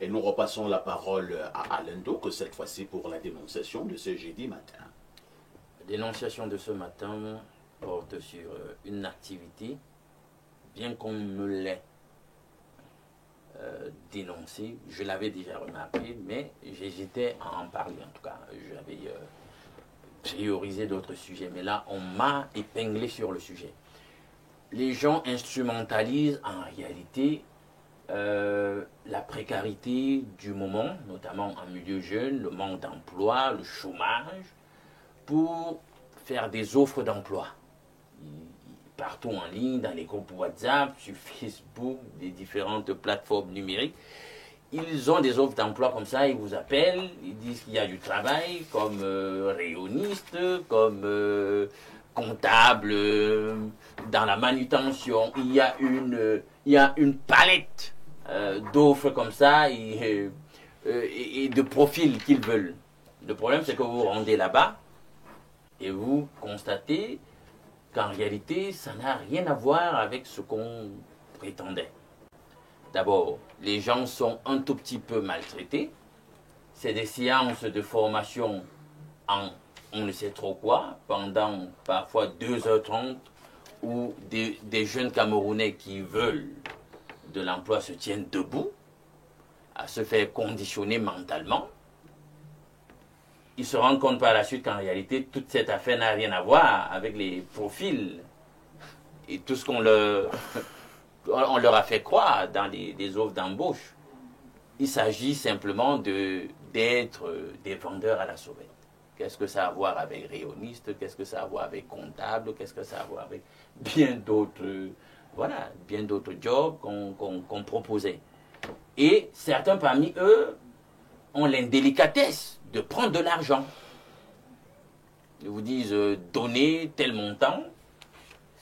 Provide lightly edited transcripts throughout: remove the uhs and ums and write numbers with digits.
Et nous repassons la parole à Alain que cette fois-ci pour la dénonciation de ce jeudi matin. La dénonciation de ce matin porte sur une activité, bien qu'on me l'ait dénoncé, je l'avais déjà remarqué, mais j'hésitais à en parler. En tout cas, j'avais priorisé d'autres sujets, mais là, on m'a épinglé sur le sujet. Les gens instrumentalisent en réalité la précarité du moment, notamment en milieu jeune, le manque d'emploi, le chômage, pour faire des offres d'emploi. Partout en ligne, dans les groupes WhatsApp, sur Facebook, des différentes plateformes numériques. Ils ont des offres d'emploi comme ça, ils vous appellent, ils disent qu'il y a du travail, comme rayonniste, comme comptable, dans la manutention. Il y a une palette d'offres comme ça et de profils qu'ils veulent. Le problème, c'est que vous vous rendez là-bas et vous constatez qu'en réalité, ça n'a rien à voir avec ce qu'on prétendait. D'abord, les gens sont un tout petit peu maltraités. C'est des séances de formation en on ne sait trop quoi, pendant parfois 2h30, où des jeunes Camerounais qui veulent de l'emploi se tiennent debout, à se faire conditionner mentalement. Ils se rendent compte par la suite qu'en réalité, toute cette affaire n'a rien à voir avec les profils et tout ce qu'on leur a fait croire dans des offres d'embauche. Il s'agit simplement d'être des vendeurs à la sauvette. Qu'est-ce que ça a à voir avec rayonniste? Qu'est-ce que ça a à voir avec comptable? Qu'est-ce que ça a à voir avec bien d'autres jobs qu'on proposait? Et certains parmi eux ont l'indélicatesse de prendre de l'argent. Ils vous disent donnez tel montant,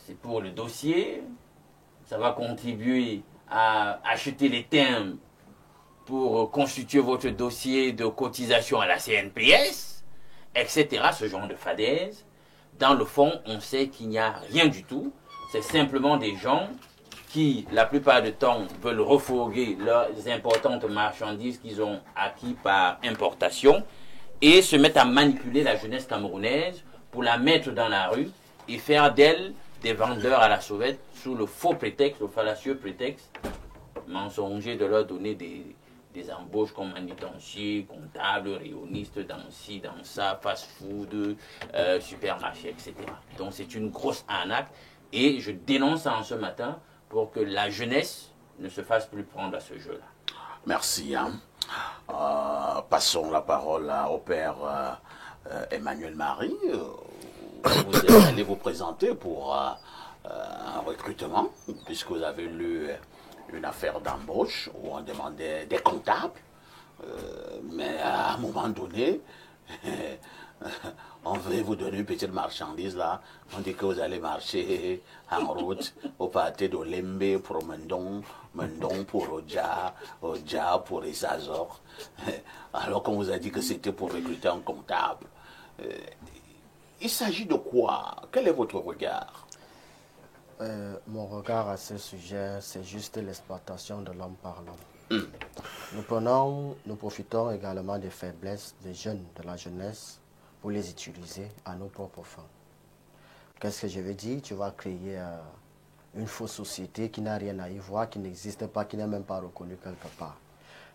c'est pour le dossier, ça va contribuer à acheter les timbres pour constituer votre dossier de cotisation à la CNPS, etc. Ce genre de fadaise. Dans le fond, on sait qu'il n'y a rien du tout. C'est simplement des gens qui, la plupart du temps, veulent refourguer leurs importantes marchandises qu'ils ont acquis par importation et se mettent à manipuler la jeunesse camerounaise pour la mettre dans la rue et faire d'elle des vendeurs à la sauvette sous le faux prétexte, le fallacieux prétexte mensonger de leur donner des embauches comme manutencier, comptable, rayonniste, dans ci, dans ça, fast-food, supermarché, etc. Donc c'est une grosse arnaque et je dénonce ça en ce matin pour que la jeunesse ne se fasse plus prendre à ce jeu-là. Merci. Passons la parole au père Emmanuel Marie. Vous allez vous présenter pour un recrutement, puisque vous avez lu une affaire d'embauche où on demandait des comptables. Mais à un moment donné, on veut vous donner une petite marchandise là. On dit que vous allez marcher en route au pâté de Lembe pour Mendon pour Oja pour Isazor. Alors qu'on vous a dit que c'était pour recruter un comptable. Il s'agit de quoi? Quel est votre regard? Mon regard à ce sujet, c'est juste l'exploitation de l'homme par l'homme. Nous profitons également des faiblesses des jeunes, de la jeunesse, pour les utiliser à nos propres fins. Qu'est-ce que je veux dire? Tu vas créer une fausse société qui n'a rien à y voir, qui n'existe pas, qui n'est même pas reconnue quelque part.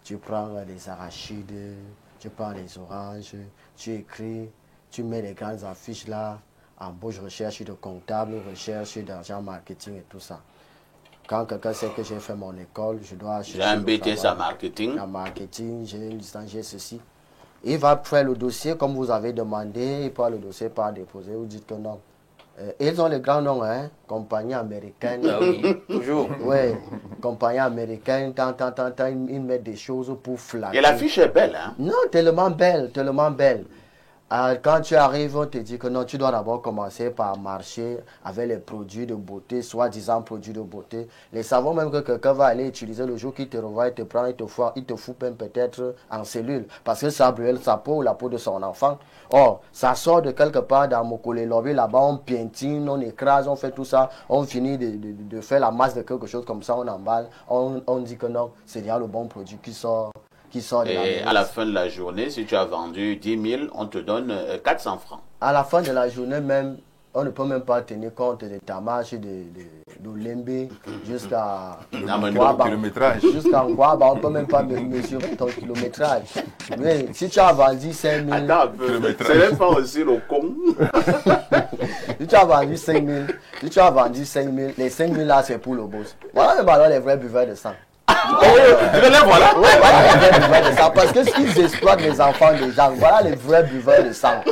Tu prends les arachides, tu prends les oranges, tu écris, tu mets les grandes affiches là, embauche, recherche de comptable, recherche d'argent marketing et tout ça. Quand quelqu'un sait que j'ai fait mon école, je dois acheter. J'ai un BTS en marketing. En marketing, j'ai une licence, j'ai ceci. Il va faire le dossier comme vous avez demandé, il prend le dossier par déposer, vous dites que non. Ils ont les grands noms, hein, compagnie américaine. Ah oui, toujours. Oui, compagnie américaine, ils mettent des choses pour flatter. Et l'affiche est belle, hein? Non, tellement belle, tellement belle. Quand tu arrives, on te dit que non, tu dois d'abord commencer par marcher avec les produits de beauté, soi-disant produits de beauté. Les savons même que quelqu'un va aller utiliser le jour qu'il te revoit, il te prend, il te fout même peut-être en cellule. Parce que ça brûle sa peau ou la peau de son enfant. Or, ça sort de quelque part dans mon collègue lobby, là-bas, on piétine, on écrase, on fait tout ça. On finit de faire la masse de quelque chose comme ça, on emballe. On dit que non, c'est déjà le bon produit qui sort qui sort de la Et mairie. à la fin de la journée, si tu as vendu 10 000, on te donne 400 francs. À la fin de la journée même, on ne peut même pas tenir compte de ta marche de Lembe jusqu'à kilométrage. Jusqu'à Nkwaba, on ne peut même pas mesurer ton kilométrage. Mais si tu as vendu 5 000... Attends un peu, c'est même pas aussi le con. Si tu as vendu 5 000, si tu as vendu 5 000, les 5 000 là, c'est pour le boss. Voilà alors les vrais buveurs de sang. Voilà. Oui, voilà les vrais buveurs de sang. Parce que s'ils exploitent les enfants des gens, voilà les vrais buveurs de sang.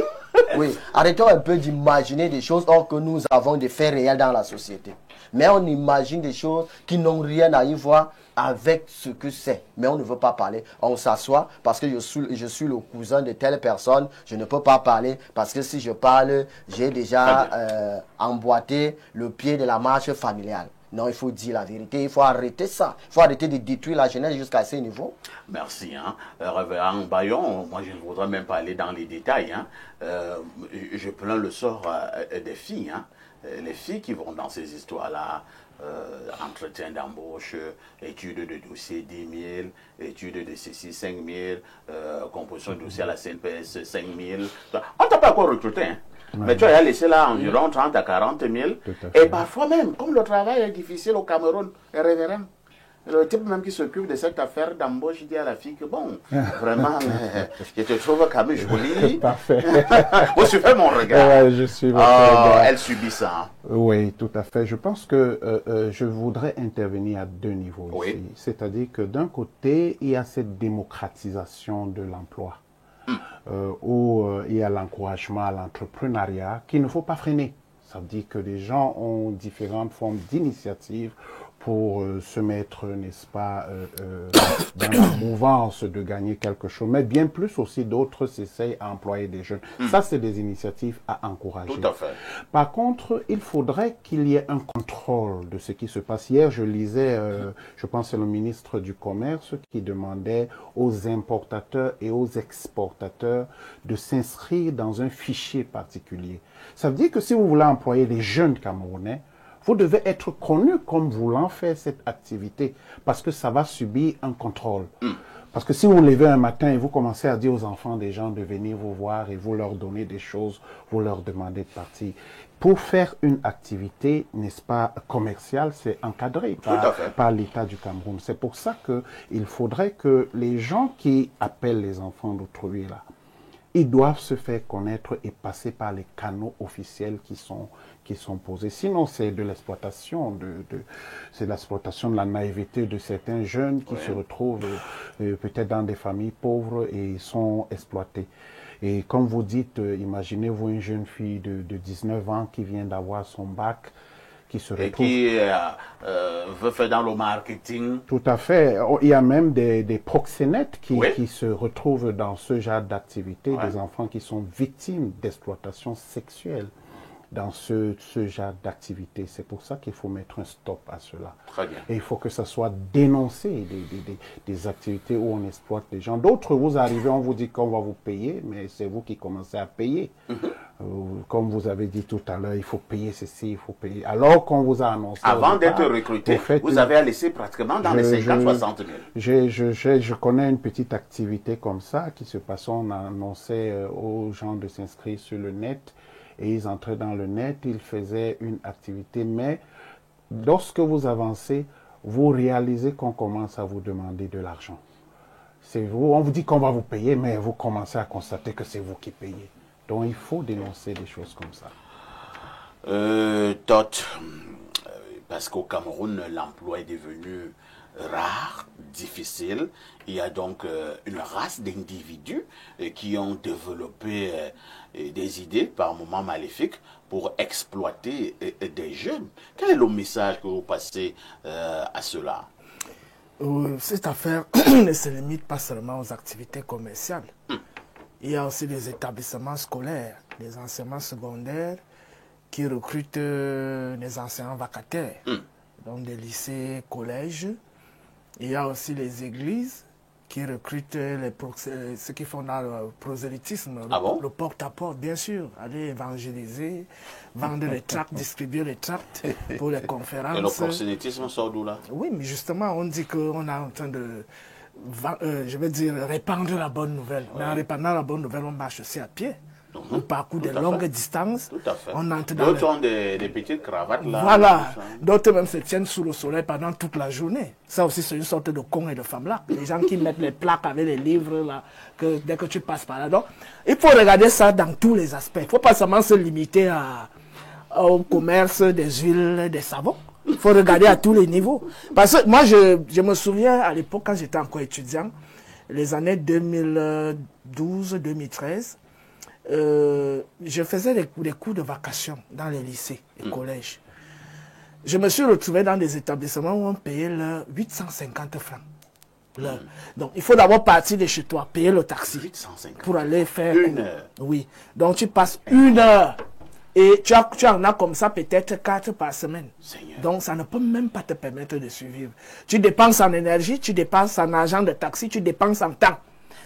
Oui, arrêtons un peu d'imaginer des choses or que nous avons des faits réels dans la société. Mais on imagine des choses qui n'ont rien à y voir avec ce que c'est. Mais on ne veut pas parler. On s'assoit parce que je suis le cousin de telle personne. Je ne peux pas parler parce que si je parle, j'ai déjà emboîté le pied de la marche familiale. Non, il faut dire la vérité. Il faut arrêter ça. Il faut arrêter de détruire la jeunesse jusqu'à ce niveau. Merci. Révérend Bayon, moi je ne voudrais même pas aller dans les détails. Je plains le sort des filles. Les filles qui vont dans ces histoires-là, entretien d'embauche, études de dossier 10 000, études de ceci 5 000, composition de dossier à la CNPS 5 000. On ne t'a pas encore recruté. Mais tu as laissé là environ 30 à 40 000. Et parfois même, comme le travail est difficile au Cameroun, révérend, le type même qui s'occupe de cette affaire d'embauche, il dit à la fille que bon, vraiment, je te trouve quand même jolie. Parfait. Moi, je fais mon regard. Ouais, je suis votre regard. Elle subit ça. Oui, tout à fait. Je pense que je voudrais intervenir à deux niveaux ici. C'est-à-dire que d'un côté, il y a cette démocratisation de l'emploi, où il y a l'encouragement à l'entrepreneuriat qu'il ne faut pas freiner. Ça veut dire que les gens ont différentes formes d'initiatives pour se mettre, n'est-ce pas, dans la mouvance de gagner quelque chose. Mais bien plus aussi, d'autres s'essayent à employer des jeunes. Ça, c'est des initiatives à encourager. Tout à fait. Par contre, il faudrait qu'il y ait un contrôle de ce qui se passe. Hier, je lisais, je pense que c'est le ministre du Commerce qui demandait aux importateurs et aux exportateurs de s'inscrire dans un fichier particulier. Ça veut dire que si vous voulez employer les jeunes Camerounais, vous devez être connu comme voulant faire cette activité parce que ça va subir un contrôle. Parce que si vous vous levez un matin et vous commencez à dire aux enfants des gens de venir vous voir et vous leur donnez des choses, vous leur demandez de partir. Pour faire une activité, n'est-ce pas, commerciale, c'est encadré par l'État du Cameroun. C'est pour ça qu'il faudrait que les gens qui appellent les enfants d'autrui là, ils doivent se faire connaître et passer par les canaux officiels qui sont posés. Sinon, c'est de l'exploitation, c'est l'exploitation de la naïveté de certains jeunes qui se retrouvent peut-être dans des familles pauvres et sont exploités. Et comme vous dites, imaginez-vous une jeune fille de 19 ans qui vient d'avoir son bac, qui se retrouve... Et qui veut faire dans le marketing. Tout à fait. Il y a même des proxénètes qui se retrouvent dans ce genre d'activité, des enfants qui sont victimes d'exploitation sexuelle dans ce genre d'activité. C'est pour ça qu'il faut mettre un stop à cela. Très bien. Et il faut que ça soit dénoncé, des activités où on exploite les gens. D'autres, vous arrivez, on vous dit qu'on va vous payer, mais c'est vous qui commencez à payer. Comme vous avez dit tout à l'heure, il faut payer ceci, il faut payer. Alors qu'on vous a annoncé... Avant d'être recruté, vous avez laissé pratiquement dans les 50-60 000. Je connais une petite activité comme ça qui se passait. On annonçait aux gens de s'inscrire sur le net et ils entraient dans le net, ils faisaient une activité. Mais lorsque vous avancez, vous réalisez qu'on commence à vous demander de l'argent. C'est vous, on vous dit qu'on va vous payer, mais vous commencez à constater que c'est vous qui payez. Donc il faut dénoncer des choses comme ça. Parce qu'au Cameroun, l'emploi est devenu rare, difficile. Il y a donc une race d'individus qui ont développé des idées par moments maléfiques pour exploiter des jeunes. Quel est le message que vous passez à cela? Cette affaire ne se limite pas seulement aux activités commerciales. Il y a aussi des établissements scolaires, des enseignements secondaires qui recrutent des enseignants vacataires, donc des lycées, collèges. Il y a aussi les églises qui recrutent ceux qui font dans le prosélytisme, le porte-à-porte, bien sûr, aller évangéliser, vendre les tracts, distribuer les tracts pour les conférences. Et le prosélytisme sort d'où là? Oui, mais justement, on dit qu'on est en train je vais dire, répandre la bonne nouvelle. Mais en répandant la bonne nouvelle, on marche aussi à pied. On parcourt de longues distances. Tout à fait. On entre dans D'autres ont des petites cravates là. Voilà. D'autres même se tiennent sous le soleil pendant toute la journée. Ça aussi, c'est une sorte de con et de femme là. Les gens qui mettent les plaques avec les livres là, que dès que tu passes par là. Donc, il faut regarder ça dans tous les aspects. Il ne faut pas seulement se limiter au commerce des huiles, des savons. Il faut regarder à tous les niveaux. Parce que moi, je me souviens à l'époque, quand j'étais encore étudiant, les années 2012-2013, je faisais des cours de vacation dans les lycées et collèges. Je me suis retrouvé dans des établissements où on payait 850 francs. Donc, il faut d'abord partir de chez toi, payer le taxi 850 pour aller faire... Une heure. Oui. Donc, tu passes 1 heure. Et tu en as comme ça peut-être 4 par semaine. Seigneur. Donc, ça ne peut même pas te permettre de survivre. Tu dépenses en énergie, tu dépenses en argent de taxi, tu dépenses en temps.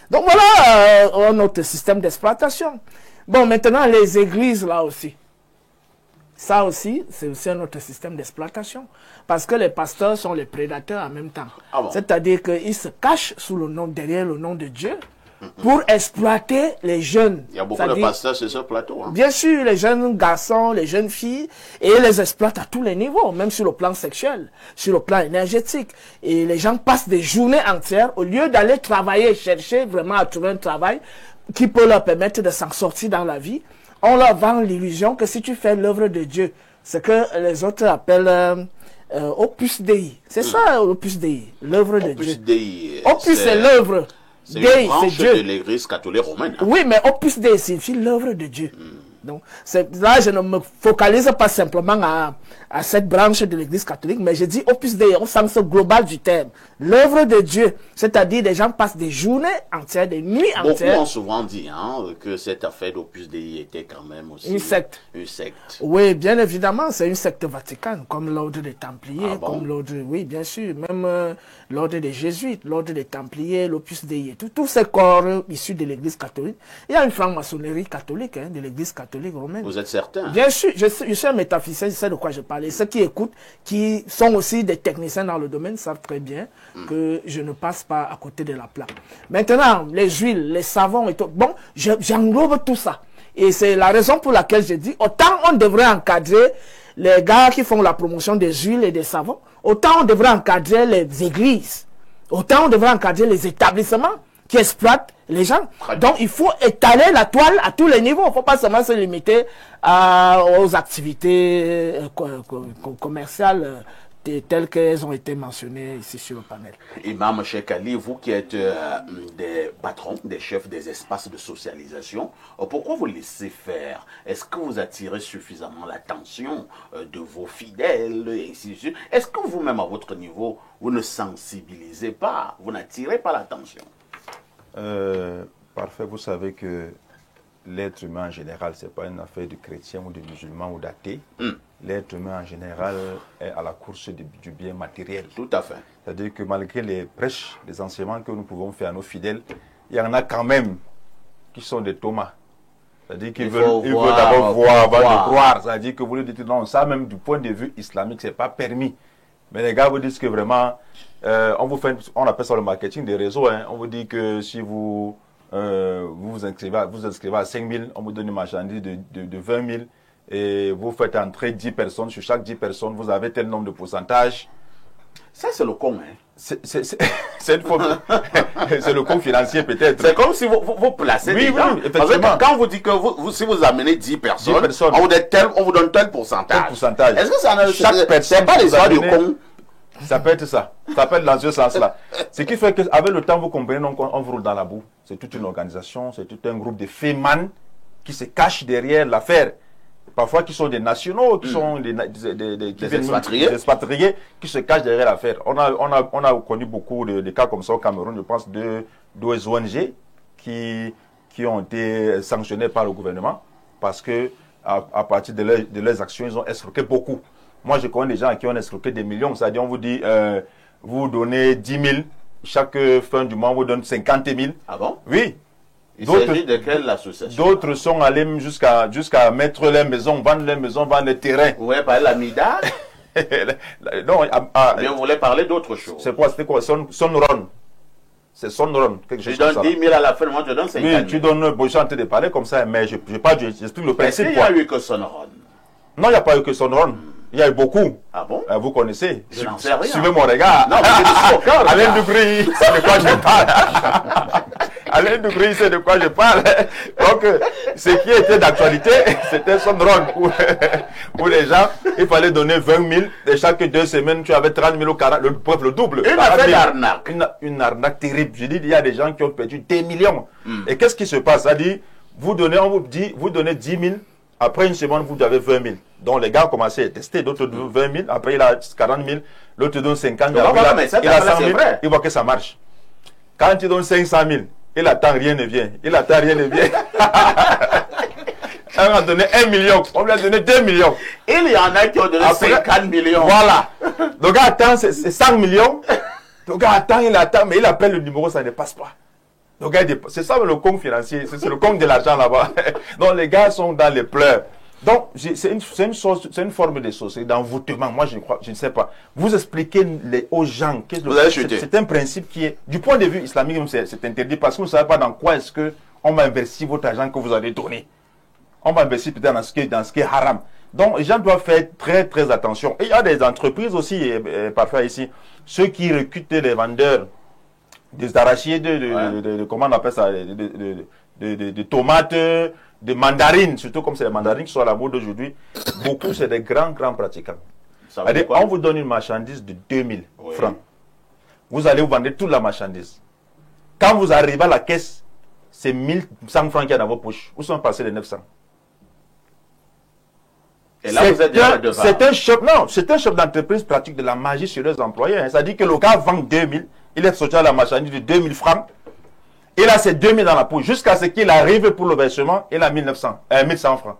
Donc, voilà notre système d'exploitation. Bon, maintenant, les églises, là aussi. Ça aussi, c'est aussi un autre système d'exploitation. Parce que les pasteurs sont les prédateurs en même temps. Ah bon? C'est-à-dire qu'ils se cachent derrière le nom de Dieu pour exploiter les jeunes. Il y a beaucoup de pasteurs sur ce plateau. Hein. Bien sûr, les jeunes garçons, les jeunes filles, et ils les exploitent à tous les niveaux, même sur le plan sexuel, sur le plan énergétique. Et les gens passent des journées entières, au lieu d'aller travailler, chercher vraiment à trouver un travail qui peut leur permettre de s'en sortir dans la vie, on leur vend l'illusion que si tu fais l'œuvre de Dieu, ce que les autres appellent Opus Dei. C'est ça, Opus Dei, l'œuvre de Dieu. Opus Dei. Opus, c'est l'œuvre. C'est une branche de l'église catholique romaine. Hein. Oui, mais Opus Dei signifie l'œuvre de Dieu. Donc, là, je ne me focalise pas simplement à cette branche de l'église catholique, mais je dis Opus Dei au sens global du terme. L'œuvre de Dieu, c'est-à-dire des gens passent des journées entières, des nuits entières. Beaucoup ont souvent dit que cette affaire d'Opus Dei était quand même aussi une secte. Une secte. Oui, bien évidemment, c'est une secte vaticane, comme l'ordre des Templiers, Ah bon? comme l'ordre, oui, bien sûr, même l'ordre des Jésuites, l'ordre des Templiers, l'Opus Dei, tous ces corps issus de l'église catholique. Il y a une franc-maçonnerie catholique, de l'église catholique romaine. Vous êtes certain? Bien sûr, je suis un métaphysicien, je sais de quoi je parle. Et ceux qui écoutent, qui sont aussi des techniciens dans le domaine, savent très bien que je ne passe pas à côté de la plaque. Maintenant, les huiles, les savons et tout, bon, j'englobe tout ça. Et c'est la raison pour laquelle je dis, autant on devrait encadrer les gars qui font la promotion des huiles et des savons, autant on devrait encadrer les églises, autant on devrait encadrer les établissements qui exploitent les gens. Donc, il faut étaler la toile à tous les niveaux. Il ne faut pas seulement se limiter aux activités commerciales telles qu'elles ont été mentionnées ici sur le panel. Imam Cheikh Ali, vous qui êtes des patrons, des chefs des espaces de socialisation, pourquoi vous laissez faire? Est-ce que vous attirez suffisamment l'attention de vos fidèles et ainsi de suite? Est-ce que vous-même, à votre niveau, vous ne sensibilisez pas, vous n'attirez pas l'attention? Parfait, vous savez que l'être humain en général, ce n'est pas une affaire de chrétiens ou de musulmans ou d'athées. L'être humain en général est à la course du bien matériel. Tout à fait. C'est-à-dire que malgré les prêches, les enseignements que nous pouvons faire à nos fidèles, il y en a quand même qui sont des Thomas. C'est-à-dire qu'ils veulent d'abord voir avant de croire. C'est-à-dire que vous lui dites non, ça même du point de vue islamique, ce n'est pas permis. Mais les gars vous disent que vraiment, on appelle ça le marketing des réseaux. Hein. On vous dit que si vous vous inscrivez à 5 000, on vous donne une marchandise de 20 000 et vous faites entrer 10 personnes. Sur chaque 10 personnes, vous avez tel nombre de pourcentage. Ça, c'est le con. Hein. C'est une forme. C'est le con financier peut-être. C'est comme si vous placez des gens. Oui, effectivement. Quand vous dites que si vous amenez 10 personnes, on vous donne tel pourcentage. Est-ce que ça ne... Chaque personne, c'est pas l'histoire du con? Ça peut être ça. Ça peut être dans ce sens-là. Ce qui fait qu'avec le temps, vous comprenez, on vous roule dans la boue. C'est toute une organisation, c'est tout un groupe de fémans qui se cachent derrière l'affaire. Parfois qui sont des nationaux, qui sont des expatriés, qui se cachent derrière l'affaire. On a connu beaucoup de cas comme ça au Cameroun, je pense, deux ONG qui ont été sanctionnés par le gouvernement parce que à partir de leurs actions, ils ont escroqué beaucoup. Moi, je connais des gens qui ont escroqué des millions. C'est-à-dire, on vous dit, vous donnez 10 000, chaque fin du mois, on vous donne 50 000. Ah bon? Oui. Il s'agit de quelle association? D'autres sont allés jusqu'à mettre les maisons, vendre les terrains. Vous voulez parler de la MIDA? Non, mais on voulait parler d'autre chose. C'était quoi? Sonron. C'est son rôle. Tu donnes 10 000 à la fin, moi je donne 50 000. Oui, tu donnes, bon, je suis en train de parler comme ça, mais j'explique le principe. Est-ce qu'il y a eu que son rôle? Non, il n'y a pas eu que son rôle. Il y a eu beaucoup. Ah bon? Vous connaissez. Je n'en sais rien. Suivez mon regard. Non, mais c'est Alain Dugri, c'est de quoi je parle. Alain Dugri, c'est de quoi je parle. Donc, ce qui était d'actualité, c'était son rôle pour les gens. Il fallait donner 20 000 et chaque 2 semaines, tu avais 30 000 ou 40 000, le double. Une affaire d'arnaque. Une arnaque terrible. Je dis, il y a des gens qui ont perdu des millions. Et qu'est-ce qui se passe? Ça dit, on vous donnez 10 000. Après une semaine, vous avez 20 000. Donc les gars ont commencé à tester, d'autres donnent 20 000, après il a 40 000, l'autre donne 50 000, il a 100 000, il voit que ça marche. Quand il donne 500 000, il attend, rien ne vient. Il attend, rien ne vient. On a donné 1 million, on lui a donné 2 millions. Il y en a qui ont donné 50 millions. Voilà. Le gars attend, c'est 100 millions. Le gars attend, il attend, mais il appelle le numéro, ça ne passe pas. C'est ça le compte financier, c'est le compte de l'argent là-bas. Donc les gars sont dans les pleurs. Donc c'est une forme de société, d'envoûtement. Moi je ne sais pas. Vous expliquez aux gens que c'est un principe qui est, du point de vue islamique, c'est interdit parce que vous ne savez pas dans quoi est-ce que on va investir votre argent que vous avez donné. On va investir peut-être dans ce qui est haram. Donc les gens doivent faire très très attention. Et il y a des entreprises aussi, parfois ici, ceux qui recrutent les vendeurs des arachides, comment on appelle ça, de tomates, de mandarines, surtout comme c'est les mandarines qui sont à la mode aujourd'hui. Beaucoup, c'est des grands pratiquants. On vous donne une marchandise de 2000 francs. Vous allez vous vendre toute la marchandise. Quand vous arrivez à la caisse, c'est 1100 francs qu'il y a dans vos poches. Où sont passés les 900? Et là, vous êtes déjà devant. C'est un chef d'entreprise pratique de la magie sur les employés. C'est-à-dire que le gars vend 2000. Il est sorti à la marchandise de 2000 francs. Il a ses 2000 dans la poche. Jusqu'à ce qu'il arrive pour le versement, il a 1100 francs.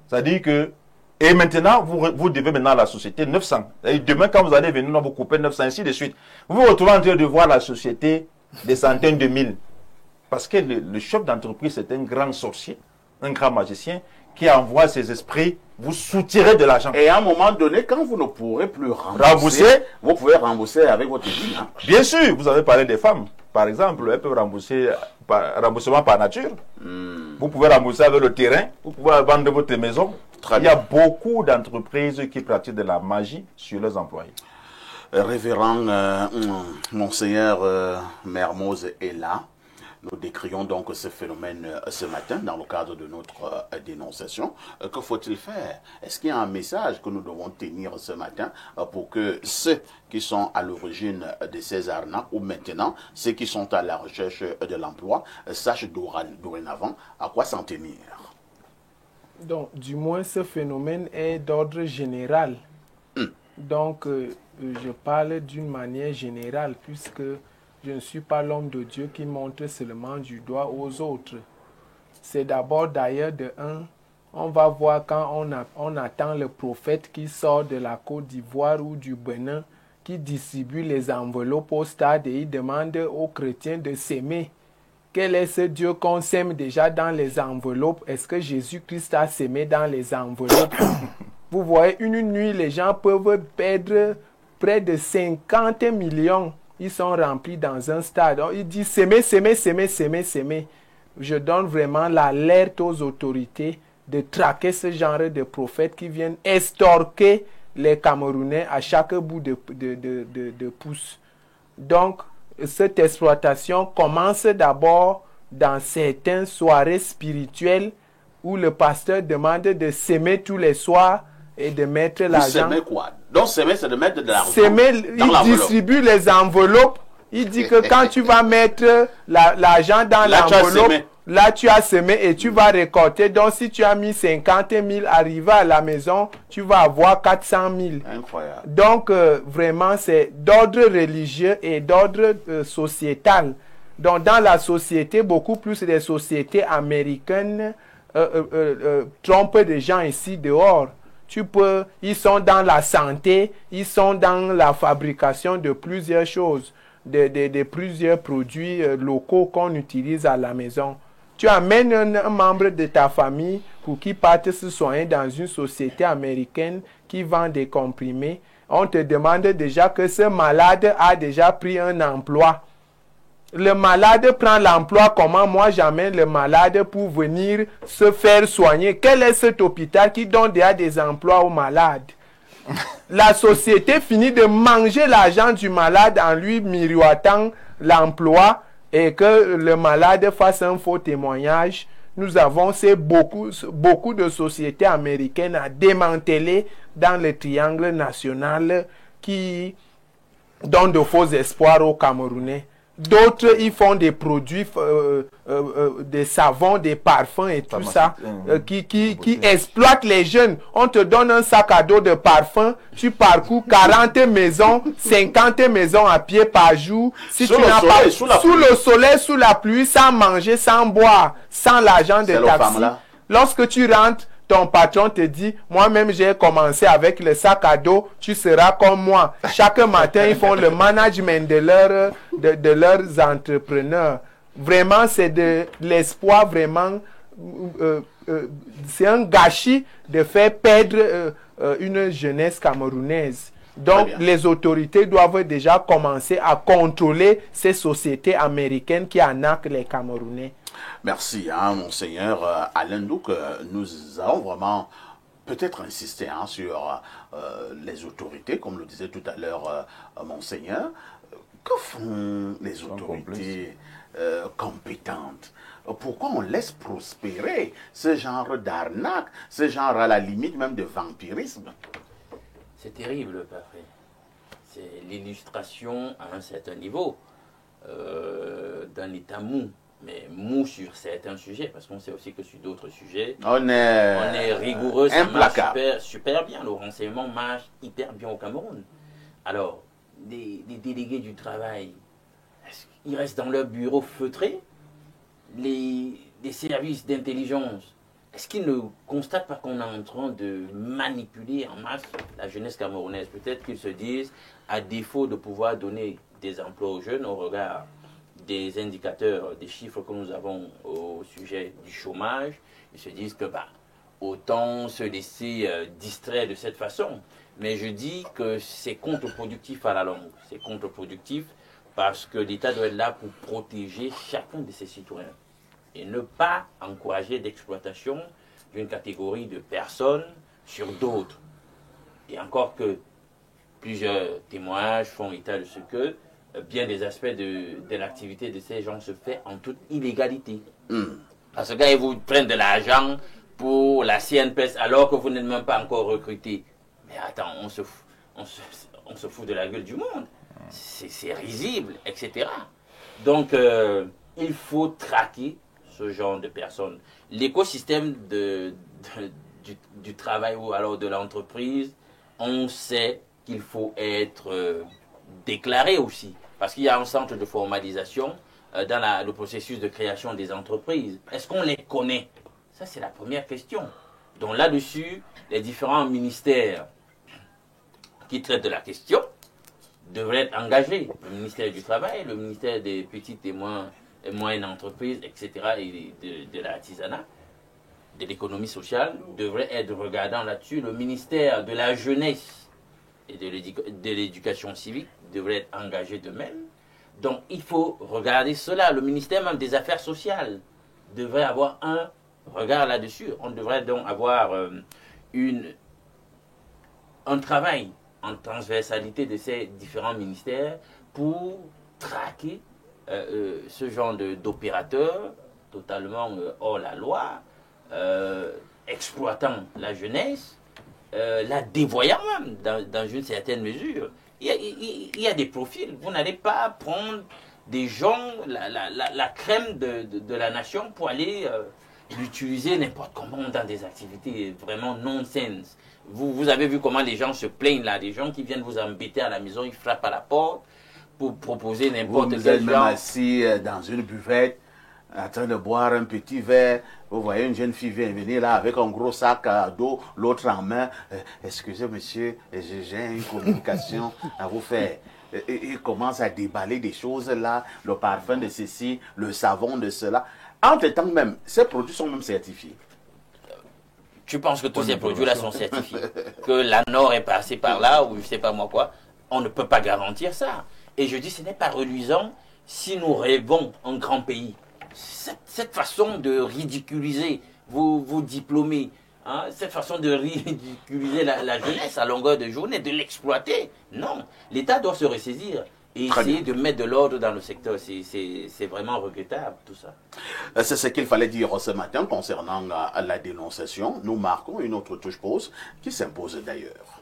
C'est-à-dire que... Et maintenant, vous devez maintenant à la société 900. Et demain, quand vous allez venir, on va vous couper 900, ainsi de suite. Vous vous retrouvez en train de voir la société des centaines de mille. Parce que le chef d'entreprise, c'est un grand sorcier, un grand magicien, qui envoie ses esprits vous soutirez de l'argent. Et à un moment donné, quand vous ne pourrez plus rembourser, vous pouvez rembourser avec votre vie. Hein? Bien sûr, vous avez parlé des femmes. Par exemple, elles peuvent rembourser remboursement par nature. Vous pouvez rembourser avec le terrain. Vous pouvez vendre votre maison. Il y a beaucoup d'entreprises qui pratiquent de la magie sur leurs employés. Révérend Monseigneur Mermoz est là. Nous décrions donc ce phénomène ce matin dans le cadre de notre dénonciation. Que faut-il faire? Est-ce qu'il y a un message que nous devons tenir ce matin pour que ceux qui sont à l'origine de ces arnaques ou maintenant ceux qui sont à la recherche de l'emploi sachent dorénavant à quoi s'en tenir? Donc, du moins, ce phénomène est d'ordre général. Donc, je parle d'une manière générale puisque je ne suis pas l'homme de Dieu qui montre seulement du doigt aux autres. C'est d'abord d'ailleurs on va voir quand on attend le prophète qui sort de la Côte d'Ivoire ou du Bénin, qui distribue les enveloppes au stade et il demande aux chrétiens de s'aimer. Quel est ce Dieu qu'on sème déjà dans les enveloppes? Est-ce que Jésus-Christ a sémé dans les enveloppes? Vous voyez, une nuit, les gens peuvent perdre près de 50 millions. Ils sont remplis dans un stade. Donc, il dit s'aimer, s'aimer, s'aimer, s'aimer, s'aimer. Je donne vraiment l'alerte aux autorités de traquer ce genre de prophètes qui viennent estorquer les Camerounais à chaque bout de pouce. Donc, cette exploitation commence d'abord dans certaines soirées spirituelles où le pasteur demande de s'aimer tous les soirs et de mettre l'argent. S'aimer quoi? Donc s'aimer, c'est de mettre de l'argent. S'aimer, il distribue les enveloppes. Il dit que quand tu vas mettre l'argent dans l'enveloppe, là tu as semé et tu vas récolter. Donc si tu as mis 50 000, arrivé à la maison, tu vas avoir 400 000. Incroyable. Donc vraiment, c'est d'ordre religieux et d'ordre sociétal. Donc dans la société, beaucoup plus des sociétés américaines trompent des gens ici dehors. Ils sont dans la santé, ils sont dans la fabrication de plusieurs choses, de plusieurs produits locaux qu'on utilise à la maison. Tu amènes un membre de ta famille pour qu'il parte se soigner dans une société américaine qui vend des comprimés. On te demande déjà que ce malade a déjà pris un emploi. le malade prend l'emploi, comment moi j'amène le malade pour venir se faire soigner? Quel est cet hôpital qui donne déjà des emplois aux malades? La société finit de manger l'argent du malade en lui miroitant l'emploi et que le malade fasse un faux témoignage. Nous avons beaucoup de sociétés américaines à démanteler dans le triangle national qui donnent de faux espoirs aux Camerounais. D'autres, ils font des produits, des savons, des parfums et tout ça, qui exploitent les jeunes. On te donne un sac à dos de parfum, tu parcours 40 maisons, 50 maisons à pied par jour. Si tu n'as pas sous le soleil, sous la pluie, sans manger, sans boire, sans l'argent de taxi. Lorsque tu rentres, ton patron te dit, moi-même j'ai commencé avec le sac à dos, tu seras comme moi. Chaque matin, ils font le management de leurs entrepreneurs. Vraiment, c'est de l'espoir, vraiment, c'est un gâchis de faire perdre une jeunesse camerounaise. Donc, les autorités doivent déjà commencer à contrôler ces sociétés américaines qui arnaquent les Camerounais. Merci, monseigneur Alain Douk. Nous allons vraiment peut-être insister sur les autorités, comme le disait tout à l'heure monseigneur. Que font les autorités compétentes? Pourquoi on laisse prospérer ce genre d'arnaque, ce genre à la limite même de vampirisme? C'est terrible, Père. C'est l'illustration à un certain niveau d'un état mou. Mais mou sur certains sujets, parce qu'on sait aussi que sur d'autres sujets, on est rigoureux, ça marche super bien. Le renseignement marche hyper bien au Cameroun. Alors, des délégués du travail, ils restent dans leur bureau feutré. Les services d'intelligence, est-ce qu'ils ne constatent pas qu'on est en train de manipuler en masse la jeunesse camerounaise? Peut-être qu'ils se disent, à défaut de pouvoir donner des emplois aux jeunes au regard des indicateurs, des chiffres que nous avons au sujet du chômage, ils se disent que autant se laisser distraire de cette façon. Mais je dis que c'est contre-productif à la longue. C'est contre-productif parce que l'État doit être là pour protéger chacun de ses citoyens et ne pas encourager l'exploitation d'une catégorie de personnes sur d'autres. Et encore que plusieurs témoignages font état de ce que bien des aspects de l'activité de ces gens se fait en toute illégalité. Parce que ils vous prennent de l'argent pour la CNPS alors que vous n'êtes même pas encore recruté. Mais attends, on se fout de la gueule du monde. C'est risible, etc. Donc, il faut traquer ce genre de personnes. L'écosystème du travail ou alors de l'entreprise, on sait qu'il faut être déclaré aussi. Parce qu'il y a un centre de formalisation dans le processus de création des entreprises. Est-ce qu'on les connaît? Ça, c'est la première question. Donc là-dessus, les différents ministères qui traitent de la question devraient être engagés. Le ministère du Travail, le ministère des petites et moyennes entreprises, etc., et de l'artisanat, de l'économie sociale, devraient être regardants là-dessus. Le ministère de la Jeunesse et de l'éducation civique devrait être engagé de même. Donc, il faut regarder cela. Le ministère même des Affaires sociales devrait avoir un regard là-dessus. On devrait donc avoir un travail en transversalité de ces différents ministères pour traquer ce genre d'opérateurs totalement hors la loi, exploitant la jeunesse, la dévoyant même dans une certaine mesure. Il y a des profils. Vous n'allez pas prendre des gens, la crème de la nation pour aller l'utiliser n'importe comment dans des activités vraiment nonsense. Vous avez vu comment les gens se plaignent là, des gens qui viennent vous embêter à la maison, ils frappent à la porte pour proposer n'importe quel genre. Vous êtes même assis dans une buvette, en train de boire un petit verre. Vous voyez une jeune fille venir là avec un gros sac à dos, l'autre en main. Excusez monsieur, j'ai une communication à vous faire. Il commence à déballer des choses là, le parfum de ceci, le savon de cela. Entre-temps même, ces produits sont même certifiés. Tu penses que tous ces produits-là sont certifiés? Que la Nord est passée par là, ou je ne sais pas moi quoi? On ne peut pas garantir ça. Et je dis, ce n'est pas reluisant si nous rêvons un grand pays, cette façon de ridiculiser vos diplômés, hein, cette façon de ridiculiser la jeunesse à longueur de journée, de l'exploiter, non. L'État doit se ressaisir et essayer de mettre de l'ordre dans le secteur. C'est vraiment regrettable tout ça. C'est ce qu'il fallait dire ce matin concernant la dénonciation. Nous marquons une autre touche pause qui s'impose d'ailleurs.